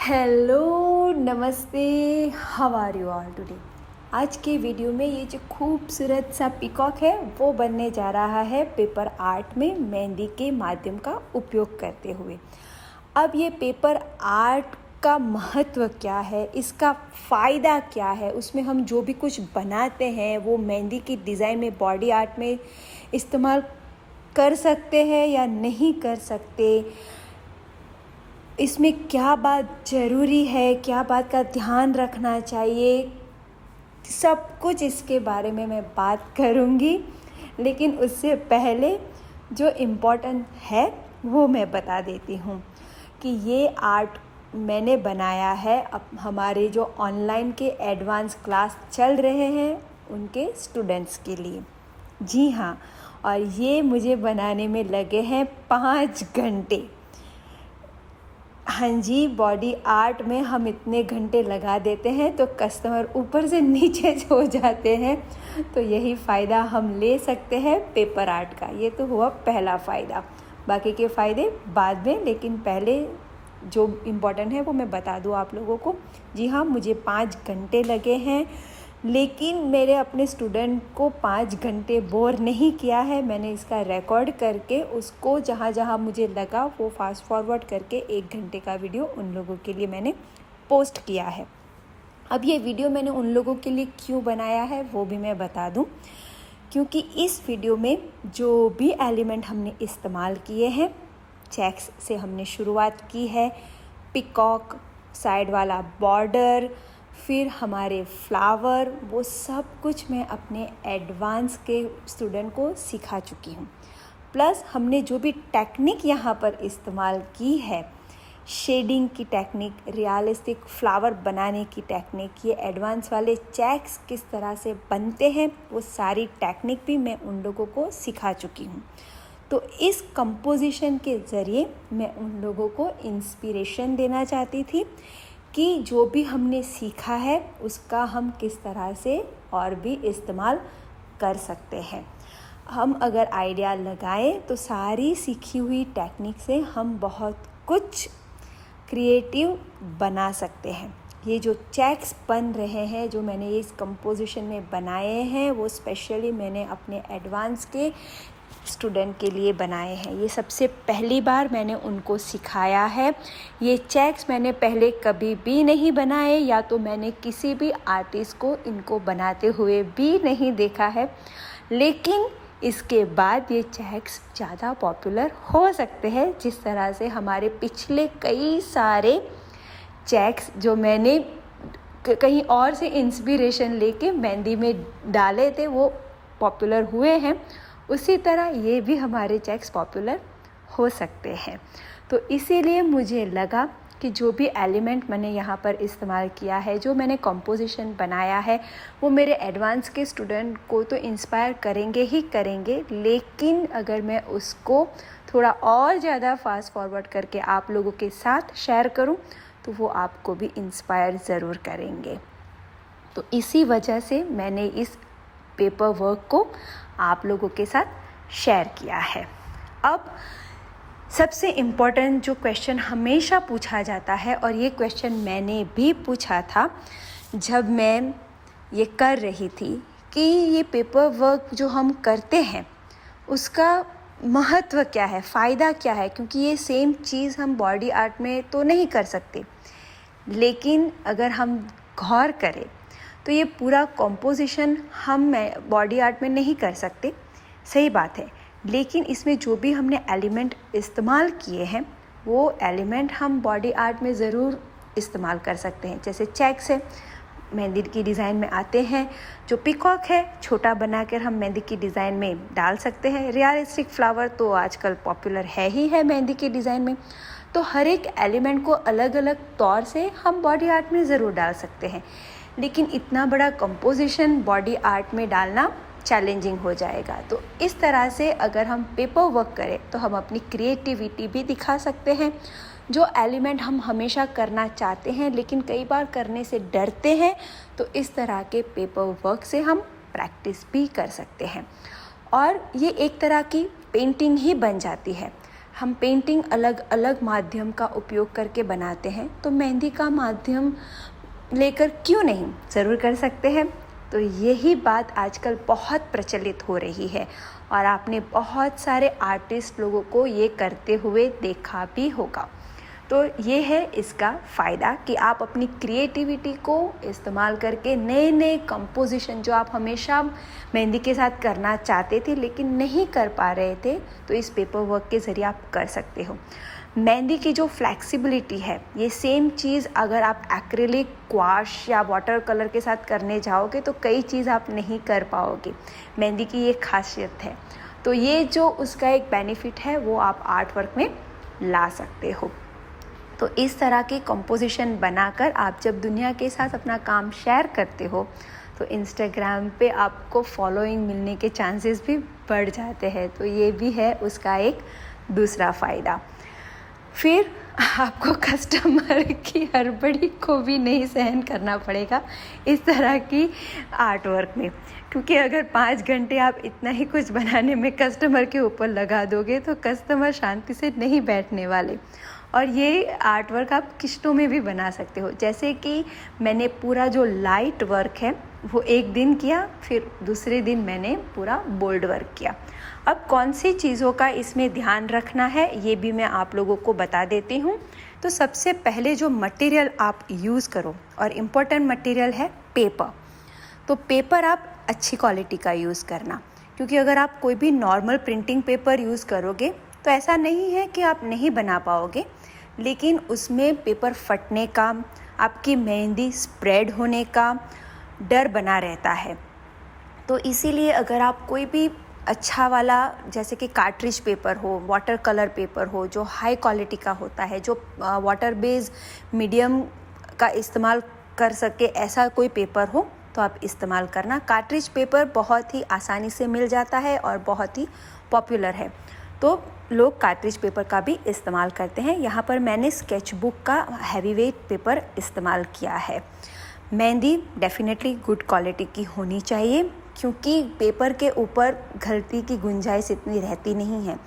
Hello नमस्ते, how are you all today. आज के वीडियो में ये जो खूबसूरत सा पिकॉक है वो बनने जा रहा है पेपर आर्ट में मेहंदी के माध्यम का उपयोग करते हुए। अब ये पेपर आर्ट का महत्व क्या है, इसका फ़ायदा क्या है, उसमें हम जो भी कुछ बनाते हैं वो मेहंदी की डिज़ाइन में, बॉडी आर्ट में इस्तेमाल कर सकते हैं या नहीं कर सकते, इसमें क्या बात ज़रूरी है, क्या बात का ध्यान रखना चाहिए, सब कुछ इसके बारे में मैं बात करूँगी। लेकिन उससे पहले जो इम्पोर्टेंट है वो मैं बता देती हूँ कि ये आर्ट मैंने बनाया है अब हमारे जो ऑनलाइन के एडवांस क्लास चल रहे हैं उनके स्टूडेंट्स के लिए। जी हाँ, और ये मुझे बनाने में लगे हैं 5 घंटे। हाँ जी, बॉडी आर्ट में हम इतने घंटे लगा देते हैं तो कस्टमर ऊपर से नीचे हो जाते हैं। तो यही फ़ायदा हम ले सकते हैं पेपर आर्ट का। ये तो हुआ पहला फ़ायदा, बाकी के फ़ायदे बाद में, लेकिन पहले जो इम्पोर्टेंट है वो मैं बता दूँ आप लोगों को। जी हाँ, मुझे 5 घंटे लगे हैं, लेकिन मेरे अपने स्टूडेंट को 5 घंटे बोर नहीं किया है। मैंने इसका रिकॉर्ड करके उसको जहाँ जहाँ मुझे लगा वो फास्ट फॉरवर्ड करके 1 घंटे का वीडियो उन लोगों के लिए मैंने पोस्ट किया है। अब ये वीडियो मैंने उन लोगों के लिए क्यों बनाया है वो भी मैं बता दूँ, क्योंकि इस वीडियो में जो भी एलिमेंट हमने इस्तेमाल किए हैं, चेक्स से हमने शुरुआत की है, पिकॉक, साइड वाला बॉर्डर, फिर हमारे फ्लावर, वो सब कुछ मैं अपने एडवांस के स्टूडेंट को सिखा चुकी हूँ। प्लस हमने जो भी टेक्निक यहाँ पर इस्तेमाल की है, शेडिंग की टेक्निक, रियलिस्टिक फ्लावर बनाने की टेक्निक, ये एडवांस वाले चेक्स किस तरह से बनते हैं, वो सारी टेक्निक भी मैं उन लोगों को सिखा चुकी हूँ। तो इस कंपोजिशन के ज़रिए मैं उन लोगों को इंस्पिरेशन देना चाहती थी कि जो भी हमने सीखा है उसका हम किस तरह से और भी इस्तेमाल कर सकते हैं। हम अगर आइडिया लगाएं तो सारी सीखी हुई टेक्निक से हम बहुत कुछ क्रिएटिव बना सकते हैं। ये जो चेक्स बन रहे हैं, जो मैंने इस कंपोजिशन में बनाए हैं, वो स्पेशली मैंने अपने एडवांस के स्टूडेंट के लिए बनाए हैं। ये सबसे पहली बार मैंने उनको सिखाया है। ये चेक्स मैंने पहले कभी भी नहीं बनाए, या तो मैंने किसी भी आर्टिस्ट को इनको बनाते हुए भी नहीं देखा है। लेकिन इसके बाद ये चेक्स ज़्यादा पॉपुलर हो सकते हैं, जिस तरह से हमारे पिछले कई सारे चेक्स जो मैंने कहीं और से इंस्पिरेशन लेके मेहंदी में डाले थे वो पॉपुलर हुए हैं, उसी तरह ये भी हमारे चेक्स पॉपुलर हो सकते हैं। तो इसीलिए मुझे लगा कि जो भी एलिमेंट मैंने यहाँ पर इस्तेमाल किया है, जो मैंने कंपोजिशन बनाया है, वो मेरे एडवांस के स्टूडेंट को तो इंस्पायर करेंगे ही करेंगे, लेकिन अगर मैं उसको थोड़ा और ज़्यादा फास्ट फॉरवर्ड करके आप लोगों के साथ शेयर करूँ तो वो आपको भी इंस्पायर ज़रूर करेंगे। तो इसी वजह से मैंने इस पेपर वर्क को आप लोगों के साथ शेयर किया है। अब सबसे इम्पोर्टेंट जो क्वेश्चन हमेशा पूछा जाता है, और ये क्वेश्चन मैंने भी पूछा था जब मैं ये कर रही थी, कि ये पेपर वर्क जो हम करते हैं उसका महत्व क्या है, फ़ायदा क्या है, क्योंकि ये सेम चीज़ हम बॉडी आर्ट में तो नहीं कर सकते। लेकिन अगर हम गौर करें तो ये पूरा कॉम्पोजिशन हम बॉडी आर्ट में नहीं कर सकते, सही बात है। लेकिन इसमें जो भी हमने एलिमेंट इस्तेमाल किए हैं वो एलिमेंट हम बॉडी आर्ट में ज़रूर इस्तेमाल कर सकते हैं। जैसे चेक्स है, मेहंदी की डिज़ाइन में आते हैं। जो पिकॉक है, छोटा बनाकर हम मेहंदी की डिज़ाइन में डाल सकते हैं। रियलिस्टिक फ्लावर तो आजकल पॉपुलर है ही है मेहंदी की डिज़ाइन में। तो हर एक एलिमेंट को अलग अलग तौर से हम बॉडी आर्ट में ज़रूर डाल सकते हैं, लेकिन इतना बड़ा कंपोजिशन बॉडी आर्ट में डालना चैलेंजिंग हो जाएगा। तो इस तरह से अगर हम पेपर वर्क करें तो हम अपनी क्रिएटिविटी भी दिखा सकते हैं। जो एलिमेंट हम हमेशा करना चाहते हैं लेकिन कई बार करने से डरते हैं, तो इस तरह के पेपर वर्क से हम प्रैक्टिस भी कर सकते हैं और ये एक तरह की पेंटिंग ही बन जाती है। हम पेंटिंग अलग अलग माध्यम का उपयोग करके बनाते हैं, तो मेहंदी का माध्यम लेकर क्यों नहीं, ज़रूर कर सकते हैं। तो यही बात आजकल बहुत प्रचलित हो रही है और आपने बहुत सारे आर्टिस्ट लोगों को ये करते हुए देखा भी होगा। तो ये है इसका फ़ायदा कि आप अपनी क्रिएटिविटी को इस्तेमाल करके नए नए कंपोजिशन जो आप हमेशा मेहंदी के साथ करना चाहते थे लेकिन नहीं कर पा रहे थे, तो इस पेपर वर्क के ज़रिए आप कर सकते हो। मेहंदी की जो फ्लेक्सिबिलिटी है, ये सेम चीज़ अगर आप एक्रिलिक, क्वाश या वाटर कलर के साथ करने जाओगे तो कई चीज़ आप नहीं कर पाओगे। मेहंदी की ये खासियत है। तो ये जो उसका एक बेनिफिट है वो आप आर्ट वर्क में ला सकते हो। तो इस तरह की कंपोजिशन बनाकर आप जब दुनिया के साथ अपना काम शेयर करते हो तो इंस्टाग्राम पे आपको फॉलोइंग मिलने के चांसेस भी बढ़ जाते हैं। तो ये भी है उसका एक दूसरा फ़ायदा। फिर आपको कस्टमर की हड़बड़ी को भी नहीं सहन करना पड़ेगा इस तरह की आर्ट वर्क में, क्योंकि अगर 5 घंटे आप इतना ही कुछ बनाने में कस्टमर के ऊपर लगा दोगे तो कस्टमर शांति से नहीं बैठने वाले। और ये आर्ट वर्क आप किश्तों में भी बना सकते हो, जैसे कि मैंने पूरा जो लाइट वर्क है वो एक दिन किया, फिर दूसरे दिन मैंने पूरा बोल्ड वर्क किया। अब कौन सी चीज़ों का इसमें ध्यान रखना है ये भी मैं आप लोगों को बता देती हूँ। तो सबसे पहले जो मटेरियल आप यूज़ करो, और इम्पोर्टेंट मटेरियल है पेपर। तो पेपर आप अच्छी क्वालिटी का यूज़ करना, क्योंकि अगर आप कोई भी नॉर्मल प्रिंटिंग पेपर यूज़ करोगे तो ऐसा नहीं है कि आप नहीं बना पाओगे, लेकिन उसमें पेपर फटने का, आपकी मेहंदी स्प्रेड होने का डर बना रहता है। तो इसीलिए अगर आप कोई भी अच्छा वाला, जैसे कि कार्ट्रिज पेपर हो, वाटर कलर पेपर हो, जो हाई क्वालिटी का होता है, जो वाटर बेस मीडियम का इस्तेमाल कर सके, ऐसा कोई पेपर हो तो आप इस्तेमाल करना। कार्ट्रिज पेपर बहुत ही आसानी से मिल जाता है और बहुत ही पॉपुलर है, तो लोग कार्ट्रिज पेपर का भी इस्तेमाल करते हैं। यहाँ पर मैंने स्केच बुक का हैवी वेट पेपर इस्तेमाल किया है। मेहंदी डेफिनेटली गुड क्वालिटी की होनी चाहिए, क्योंकि पेपर के ऊपर गलती की गुंजाइश इतनी रहती नहीं है।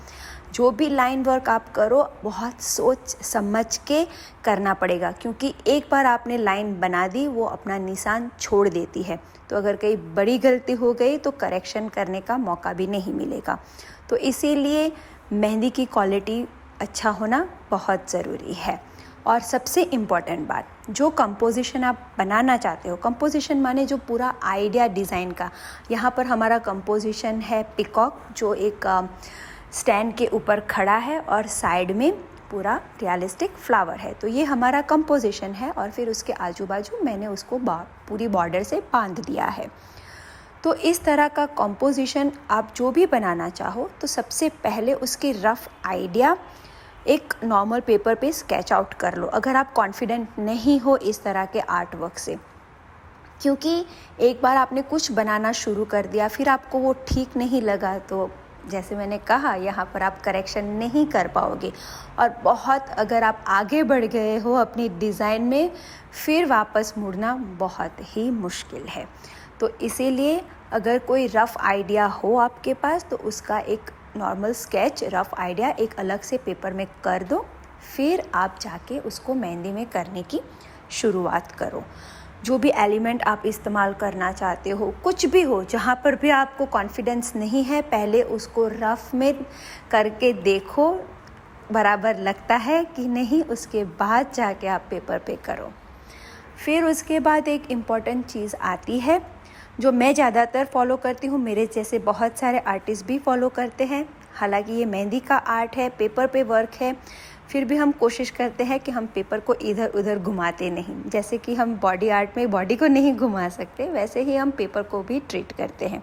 जो भी लाइन वर्क आप करो बहुत सोच समझ के करना पड़ेगा, क्योंकि एक बार आपने लाइन बना दी वो अपना निशान छोड़ देती है। तो अगर कहीं बड़ी गलती हो गई तो करेक्शन करने का मौका भी नहीं मिलेगा। तो इसीलिए मेहंदी की क्वालिटी अच्छा होना बहुत ज़रूरी है। और सबसे इम्पॉर्टेंट बात, जो कंपोजिशन आप बनाना चाहते हो, कंपोजिशन माने जो पूरा आइडिया डिज़ाइन का, यहाँ पर हमारा कंपोजिशन है पिकॉक, जो एक स्टैंड के ऊपर खड़ा है और साइड में पूरा रियलिस्टिक फ्लावर है। तो ये हमारा कंपोजिशन है और फिर उसके आजू बाजू मैंने उसको पूरी बॉर्डर से बांध दिया है। तो इस तरह का कंपोजिशन आप जो भी बनाना चाहो तो सबसे पहले उसकी रफ़ आइडिया एक नॉर्मल पेपर पे स्केच आउट कर लो, अगर आप कॉन्फिडेंट नहीं हो इस तरह के आर्ट वर्क से। क्योंकि एक बार आपने कुछ बनाना शुरू कर दिया, फिर आपको वो ठीक नहीं लगा, तो जैसे मैंने कहा यहाँ पर आप करेक्शन नहीं कर पाओगे। और बहुत अगर आप आगे बढ़ गए हो अपनी डिज़ाइन में, फिर वापस मुड़ना बहुत ही मुश्किल है। तो इसीलिए अगर कोई रफ़ आइडिया हो आपके पास तो उसका एक नॉर्मल स्केच रफ़ आइडिया एक अलग से पेपर में कर दो, फिर आप जाके उसको मेहंदी में करने की शुरुआत करो। जो भी एलिमेंट आप इस्तेमाल करना चाहते हो, कुछ भी हो, जहाँ पर भी आपको कॉन्फिडेंस नहीं है, पहले उसको रफ़ में करके देखो बराबर लगता है कि नहीं, उसके बाद जाके आप पेपर पे करो। फिर उसके बाद एक इम्पॉर्टेंट चीज़ आती है जो मैं ज़्यादातर फॉलो करती हूँ, मेरे जैसे बहुत सारे आर्टिस्ट भी फॉलो करते हैं। हालांकि ये मेहंदी का आर्ट है, पेपर पे वर्क है, फिर भी हम कोशिश करते हैं कि हम पेपर को इधर उधर घुमाते नहीं। जैसे कि हम बॉडी आर्ट में बॉडी को नहीं घुमा सकते, वैसे ही हम पेपर को भी ट्रीट करते हैं।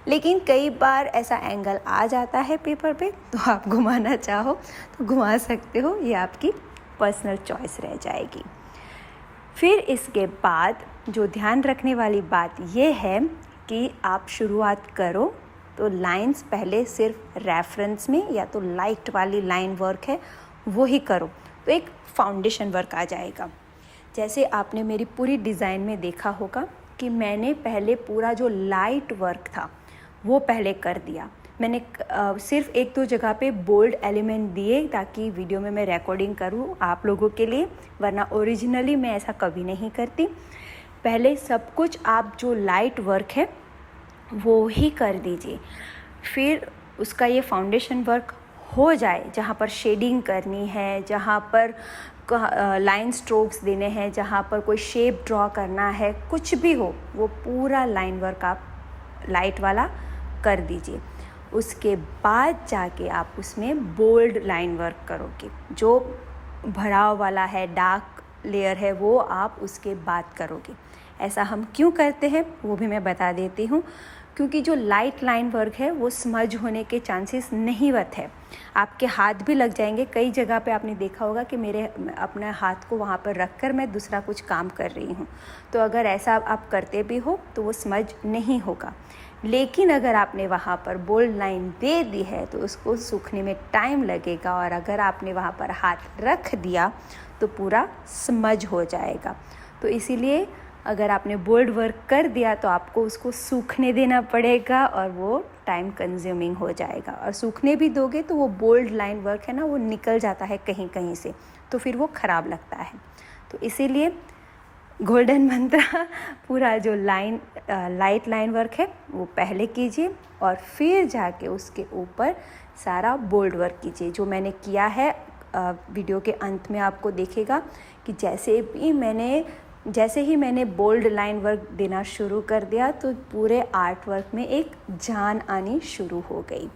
लेकिन कई बार ऐसा एंगल आ जाता है पेपर पे, तो आप घुमाना चाहो तो घुमा सकते हो, ये आपकी पर्सनल चॉइस रह जाएगी। फिर इसके बाद जो ध्यान रखने वाली बात ये है कि आप शुरुआत करो तो लाइंस पहले सिर्फ रेफरेंस में या तो लाइट वाली लाइन वर्क है वो ही करो, तो एक फाउंडेशन वर्क आ जाएगा। जैसे आपने मेरी पूरी डिज़ाइन में देखा होगा कि मैंने पहले पूरा जो लाइट वर्क था वो पहले कर दिया, मैंने सिर्फ 1-2 जगह पे बोल्ड एलिमेंट दिए ताकि वीडियो में मैं रिकॉर्डिंग करूँ आप लोगों के लिए, वरना ओरिजिनली मैं ऐसा कभी नहीं करती। पहले सब कुछ आप जो लाइट वर्क है वो ही कर दीजिए, फिर उसका ये फाउंडेशन वर्क हो जाए, जहाँ पर शेडिंग करनी है, जहाँ पर लाइन स्ट्रोक्स देने हैं, जहाँ पर कोई शेप ड्रॉ करना है, कुछ भी हो, वो पूरा लाइन वर्क आप लाइट वाला कर दीजिए। उसके बाद जाके आप उसमें बोल्ड लाइन वर्क करोगे। जो भराव वाला है, डार्क लेयर है, वो आप उसके बाद करोगे। ऐसा हम क्यों करते हैं वो भी मैं बता देती हूँ, क्योंकि जो लाइट लाइन वर्क है वो स्मज होने के चांसेस नहींवत है। आपके हाथ भी लग जाएंगे। कई जगह पे आपने देखा होगा कि मेरे अपने हाथ को वहाँ पर रख कर मैं दूसरा कुछ काम कर रही हूँ, तो अगर ऐसा आप करते भी हो तो वो स्मज नहीं होगा। लेकिन अगर आपने वहाँ पर बोल्ड लाइन दे दी है तो उसको सूखने में टाइम लगेगा, और अगर आपने वहाँ पर हाथ रख दिया तो पूरा स्मज हो जाएगा। तो इसीलिए अगर आपने बोल्ड वर्क कर दिया तो आपको उसको सूखने देना पड़ेगा, और वो टाइम कंज्यूमिंग हो जाएगा। और सूखने भी दोगे तो वो बोल्ड लाइन वर्क है ना, वो निकल जाता है कहीं कहीं से, तो फिर वो ख़राब लगता है। तो इसीलिए गोल्डन मंत्रा पूरा जो लाइट लाइन वर्क है वो पहले कीजिए, और फिर जाके उसके ऊपर सारा बोल्ड वर्क कीजिए। जो मैंने किया है वीडियो के अंत में आपको दिखेगा कि जैसे ही मैंने बोल्ड लाइन वर्क देना शुरू कर दिया तो पूरे आर्ट वर्क में एक जान आनी शुरू हो गई।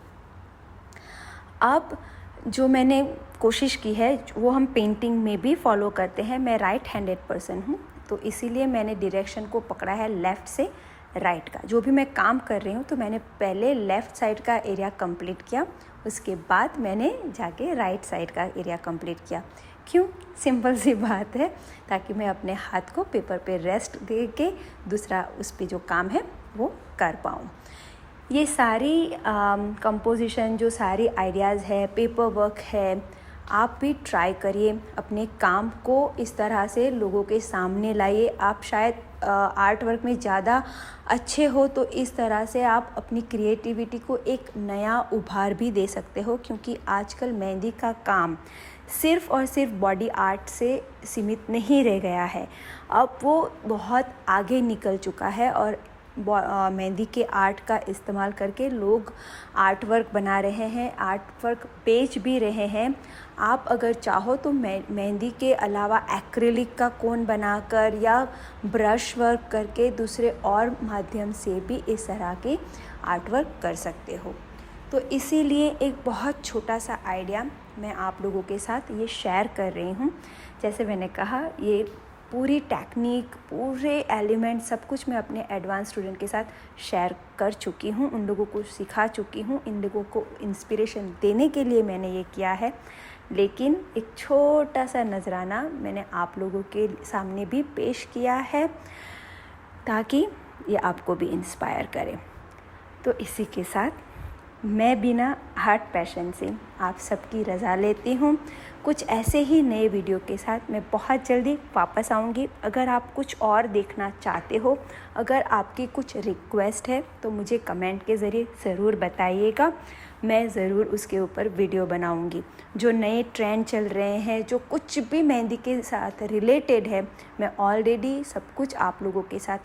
अब जो मैंने कोशिश की है वो हम पेंटिंग में भी फॉलो करते हैं। मैं राइट हैंडेड पर्सन हूँ, तो इसीलिए मैंने डायरेक्शन को पकड़ा है लेफ़्ट से राइट का। जो भी मैं काम कर रही हूँ तो मैंने पहले लेफ़्ट साइड का एरिया कंप्लीट किया, उसके बाद मैंने जाके राइट साइड का एरिया कंप्लीट किया। क्यों? सिंपल सी बात है, ताकि मैं अपने हाथ को पेपर पे रेस्ट दे के दूसरा उस पे जो काम है वो कर पाऊँ। ये सारी कंपोजिशन, जो सारी आइडियाज़ है, पेपर वर्क है, आप भी ट्राई करिए। अपने काम को इस तरह से लोगों के सामने लाइए। आप शायद आर्ट वर्क में ज़्यादा अच्छे हो तो इस तरह से आप अपनी क्रिएटिविटी को एक नया उभार भी दे सकते हो, क्योंकि आजकल मेहंदी का काम सिर्फ़ और सिर्फ बॉडी आर्ट से सीमित नहीं रह गया है। अब वो बहुत आगे निकल चुका है, और मेहंदी के आर्ट का इस्तेमाल करके लोग आर्ट वर्क बना रहे हैं, आर्ट वर्क बेच भी रहे हैं। आप अगर चाहो तो मेहंदी के अलावा एक्रिलिक का कोन बनाकर या ब्रश वर्क करके दूसरे और माध्यम से भी इस तरह के आर्ट वर्क कर सकते हो। तो इसीलिए एक बहुत छोटा सा आइडिया मैं आप लोगों के साथ ये शेयर कर रही हूँ। जैसे मैंने कहा, ये पूरी टेक्निक, पूरे एलिमेंट, सब कुछ मैं अपने एडवांस स्टूडेंट के साथ शेयर कर चुकी हूँ, उन लोगों को सिखा चुकी हूँ। इन लोगों को इंस्पिरेशन देने के लिए मैंने ये किया है, लेकिन एक छोटा सा नजराना मैंने आप लोगों के सामने भी पेश किया है ताकि ये आपको भी इंस्पायर करे। तो इसी के साथ मैं बिना हार्ट पैशन से आप सबकी रज़ा लेती हूँ। कुछ ऐसे ही नए वीडियो के साथ मैं बहुत जल्दी वापस आऊँगी। अगर आप कुछ और देखना चाहते हो, अगर आपकी कुछ रिक्वेस्ट है तो मुझे कमेंट के ज़रिए ज़रूर बताइएगा, मैं ज़रूर उसके ऊपर वीडियो बनाऊँगी। जो नए ट्रेंड चल रहे हैं, जो कुछ भी मेहंदी के साथ रिलेटेड है, मैं ऑलरेडी सब कुछ आप लोगों के साथ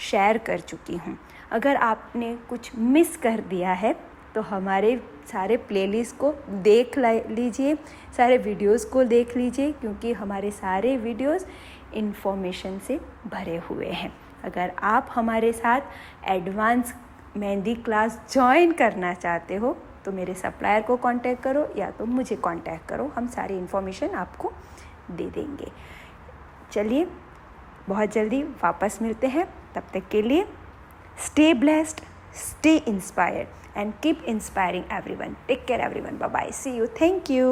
शेयर कर चुकी हूँ। अगर आपने कुछ मिस कर दिया है तो हमारे सारे प्लेलिस्ट को देख लीजिए, सारे वीडियोस को देख लीजिए, क्योंकि हमारे सारे वीडियोस इन्फॉर्मेशन से भरे हुए हैं। अगर आप हमारे साथ एडवांस मेहंदी क्लास ज्वाइन करना चाहते हो तो मेरे सप्लायर को कांटेक्ट करो या तो मुझे कांटेक्ट करो, हम सारी इन्फॉर्मेशन आपको दे देंगे। चलिए, बहुत जल्दी वापस मिलते हैं। तब तक के लिए stay blessed, stay inspired and keep inspiring everyone. Take care everyone. Bye bye. See you. Thank you.